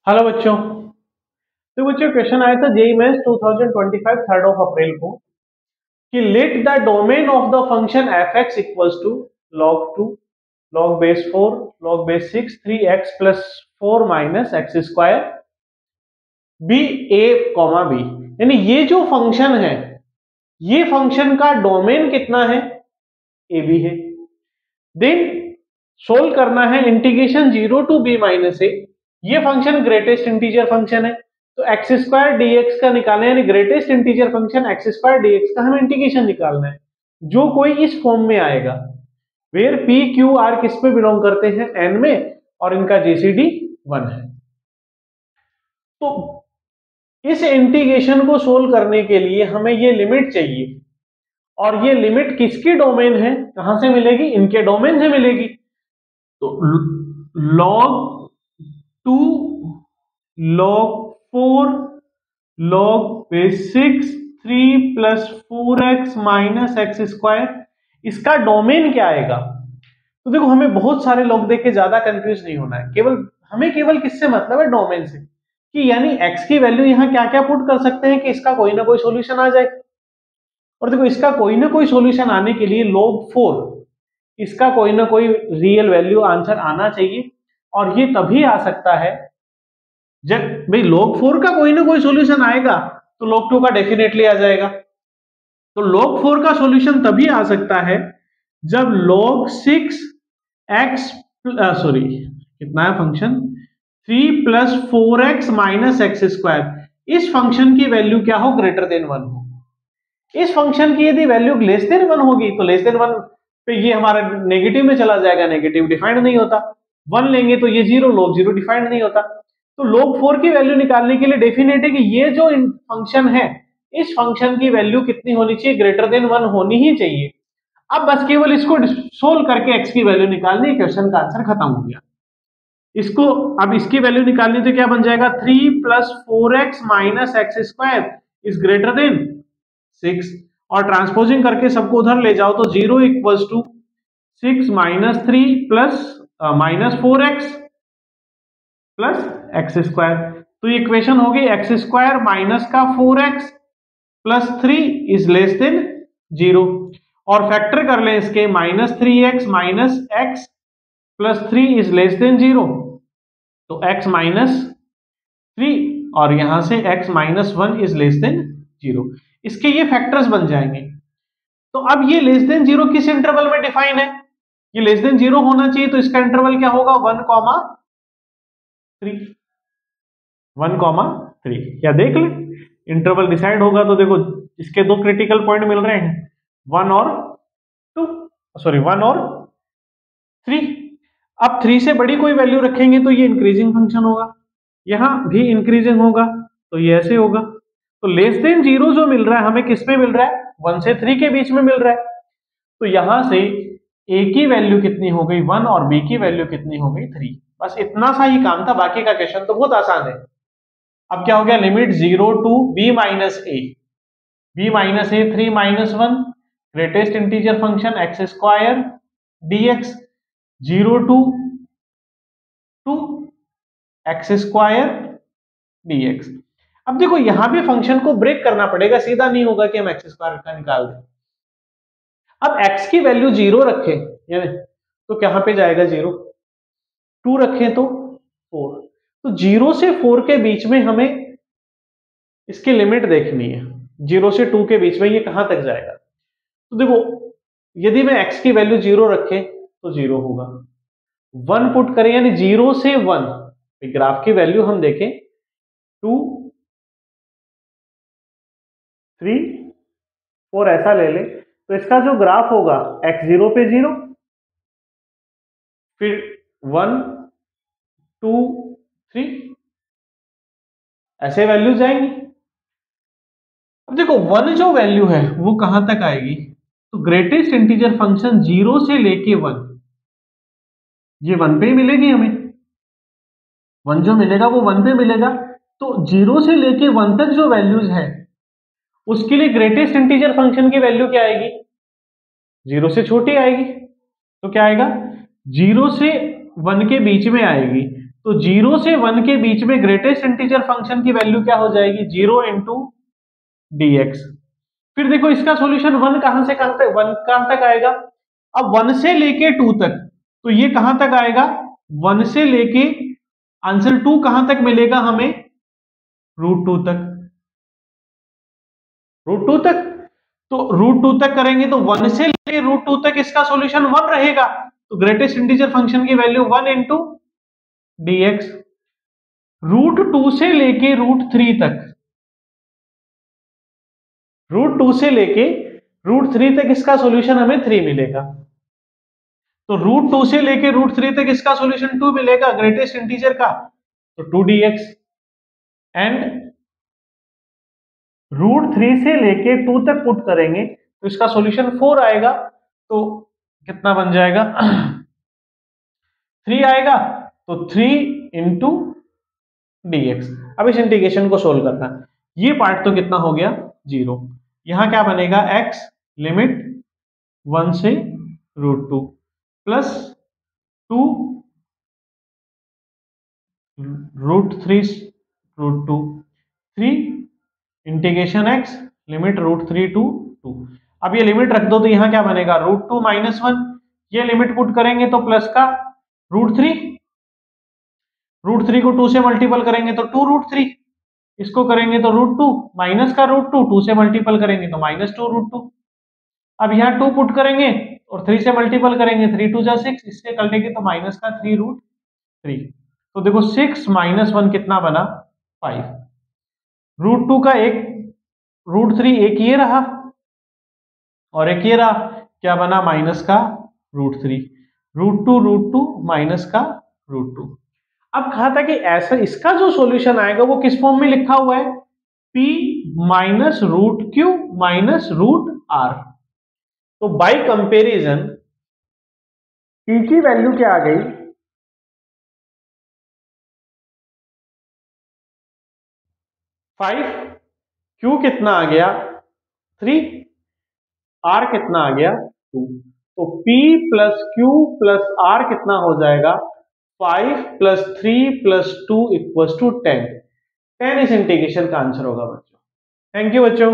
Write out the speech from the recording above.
Hello बच्चों। तो बच्चों क्वेश्चन आया था जेईई मेंस 2025 3 अप्रैल को कि let the domain of the function f x equals to log 2 log base 4 log base 6 3x plus 4 minus x square b a comma b. यानी ये जो फंक्शन है ये फंक्शन का डोमेन कितना है, ए बी है। देन सोल्व करना है इंटीग्रेशन 0 टू बी माइनस ए। ये फंक्शन ग्रेटेस्ट इंटीजर फंक्शन है तो एक्स स्क्वायर डीएक्स का निकालना है, यानी greatest integer function x square dx का हमें इंटीग्रेशन निकालना है जो कोई इस फॉर्म में आएगा वेयर पी क्यू आर किस पे बिलोंग करते हैं, एन में, और इनका जीसीडी 1 है। तो इस इंटीग्रेशन को सोल्व करने के लिए हमें ये लिमिट चाहिए और ये लिमिट किसकी डोमेन है, कहां से मिलेगी, इनके डोमेन से मिलेगी। तो log 2 log 4 log base 6 3 plus 4x minus x square, इसका डोमेन क्या आएगा। तो देखो हमें बहुत सारे लोग देख के ज्यादा कंफ्यूज नहीं होना है, हमें केवल किससे मतलब है, डोमेन से, कि यानी x की वैल्यू यहां क्या क्या पुट कर सकते हैं कि इसका कोई ना कोई सॉल्यूशन आ जाए। और देखो इसका कोई ना कोई सॉल्यूशन आने के लिए log 4 इसका कोई ना कोई रियल वैल्यू आंसर आना चाहिए और ये तभी आ सकता है जब भाई log 4 का कोई ना कोई सॉल्यूशन आएगा तो log 2 का डेफिनेटली आ जाएगा। तो log 4 का सॉल्यूशन तभी आ सकता है जब log 6 x सॉरी कितना है function 3 plus 4x minus x square, इस फंक्शन की वैल्यू क्या हो, ग्रेटर देन 1 हो। इस फंक्शन की यदि वैल्यू लेस देन 1 होगी तो लेस देन 1 पे ये हमारा नेगेटिव में चला जाएगा, नेगेटिव डिफाइंड नहीं होता। 1 लेंगे तो ये 0, log 0 डिफाइंड नहीं होता। तो log 4 की वैल्यू निकालने के लिए डेफिनेट है कि ये जो फंक्शन है इस फंक्शन की वैल्यू कितनी होनी चाहिए, ग्रेटर देन 1 होनी ही चाहिए। अब बस केवल इसको सोल्व करके x की वैल्यू निकालनी है, क्वेश्चन का आंसर खत्म हो गया। इसको अब इसकी वैल्यू निकालनी तो क्या बन जाएगा, 3 plus 4x minus x square is greater than 6, और ट्रांसपोजिंग करके सबको उधर ले जाओ तो 0 equals to 6 minus 3 plus minus 4x plus x square. तो ये इक्वेशन होगी एक्स स्क्वायर माइनस का 4x plus 3 is less than 0, और फैक्टर कर लें इसके minus 3x minus x plus 3 is less than 0, तो x माइनस 3 और यहां से x minus 1 is less than 0, इसके ये फैक्टर्स बन जाएंगे। तो अब ये लेस देन 0 किस इंटरवल में डिफाइन है, ये लेस देन 0 होना चाहिए तो इसका इंटरवल क्या होगा, 1,3 1,3, या देख ले इंटरवल डिसाइड होगा तो देखो इसके दो क्रिटिकल पॉइंट मिल रहे हैं, 1 और 3। अब 3 से बड़ी कोई वैल्यू रखेंगे तो ये इंक्रीजिंग फंक्शन होगा, यहां भी इंक्रीजिंग होगा तो ये ऐसे होगा। तो लेस देन 0 जो मिल रहा है हमें किस में मिल रहा है, 1 से 3 के बीच में मिल रहा है। तो यहां से a की वैल्यू कितनी हो गई 1 और b की वैल्यू कितनी हो गई 3। बस इतना सा ही काम था, बाकी का क्वेश्चन तो बहुत आसान है। अब क्या हो गया, limit 0 to b minus a 3 minus 1 greatest integer function x square dx 0 to 2 x square dx। अब देखो यहां भी फंक्शन को ब्रेक करना पड़ेगा, सीधा नहीं होगा कि हम एक्स स्क्वायर का निकाल दें। अब x की वैल्यू 0 रखें यानी तो कहां पे जाएगा 0, 2 रखें तो 4, तो 0 से 4 के बीच में हमें इसकी लिमिट देखनी है, 0 से 2 के बीच में ये कहां तक जाएगा। तो देखो यदि मैं x की वैल्यू 0 रखें तो 0 होगा, 1 पुट करें यानी 0 से 1, ग्राफ की वैल्यू हम देखें 2 3 4 ऐसा ले ले तो इसका जो ग्राफ होगा x0 पे 0, फिर 1 2 3 ऐसे वैल्यू जाएंगी। अब देखो 1 जो वैल्यू है वो कहां तक आएगी, तो ग्रेटेस्ट इंटीजर फंक्शन 0 से लेके 1, ये 1 पे ही मिलेगी हमें, 1 जो मिलेगा वो 1 पे मिलेगा। तो 0 से लेके 1 तक जो वैल्यूज है उसके लिए ग्रेटेस्ट इंटीजर फंक्शन की वैल्यू क्या आएगी, 0 से छोटी आएगी। तो क्या आएगा, 0 से 1 के बीच में आएगी, तो 0 से 1 के बीच में ग्रेटेस्ट इंटीजर फंक्शन की वैल्यू क्या हो जाएगी, 0 इंटू dx। फिर देखो इसका सॉल्यूशन 1 कहां से कहां तक, 1 कहां तक आएगा, अब 1 से लेके 2 तक, तो ये कहां तक आएगा, 1 से लेके आंसर 2 कहां तक मिलेगा हमें, √2 तक, √2 तक। तो √2 तक करेंगे तो 1 से लेके √2 तक इसका सॉल्यूशन 1 रहेगा, तो ग्रेटेस्ट इंटीजर फंक्शन की वैल्यू 1 इंटू dx। √2 से लेके √3 तक, √2 से लेके √3 तक इसका सॉल्यूशन हमें 3 मिलेगा। तो √2 से लेके √3 तक इसका सॉल्यूशन 2 मिलेगा ग्रेटेस्ट इंटीजर का, तो 2dx। एंड √3 से लेके 2 तक पुट करेंगे तो इसका सॉल्यूशन 4 आएगा, तो कितना बन जाएगा 3 आएगा, तो 3 इंटू dx। अब इस इंटीग्रेशन को सोल्व करना, ये पार्ट तो कितना हो गया 0, यहां क्या बनेगा x लिमिट 1 से √2 plus 2 √3 √2 3 integration x limit √3 to 2। अब ये लिमिट रख दो तो यहां क्या बनेगा √2 माइनस 1, ये लिमिट पुट करेंगे तो प्लस का √3, √3 को 2 से मल्टीपल करेंगे तो 2 √3, इसको करेंगे तो √2 माइनस का √2, 2 से मल्टीपल करेंगे तो -2 √2। अब यहाँ 2 पुट करेंगे और 3 से मल्टीपल करेंगे, 3 2 जा 6, इससे कर लेंगे तो माइनस का 3 √3। तो देखो 6 माइनस 1 कितना बना 5, √2 का एक √3 एक ये रहा और एक ये रहा, क्या बना माइनस का √3, √2 माइनस का √2। अब कहा था कि ऐसा इसका जो सॉल्यूशन आएगा वो किस फॉर्म में लिखा हुआ है, p minus √q minus √r। तो बाय कंपैरिजन p की वैल्यू क्या आ गई 5, q कितना आ गया 3, r कितना आ गया 2। तो p plus q plus r कितना हो जाएगा 5 प्लस 3 प्लस 2 इक्वल्स टू 10। 10 इस इंटीग्रेशन का आंसर होगा बच्चों। थैंक यू बच्चों।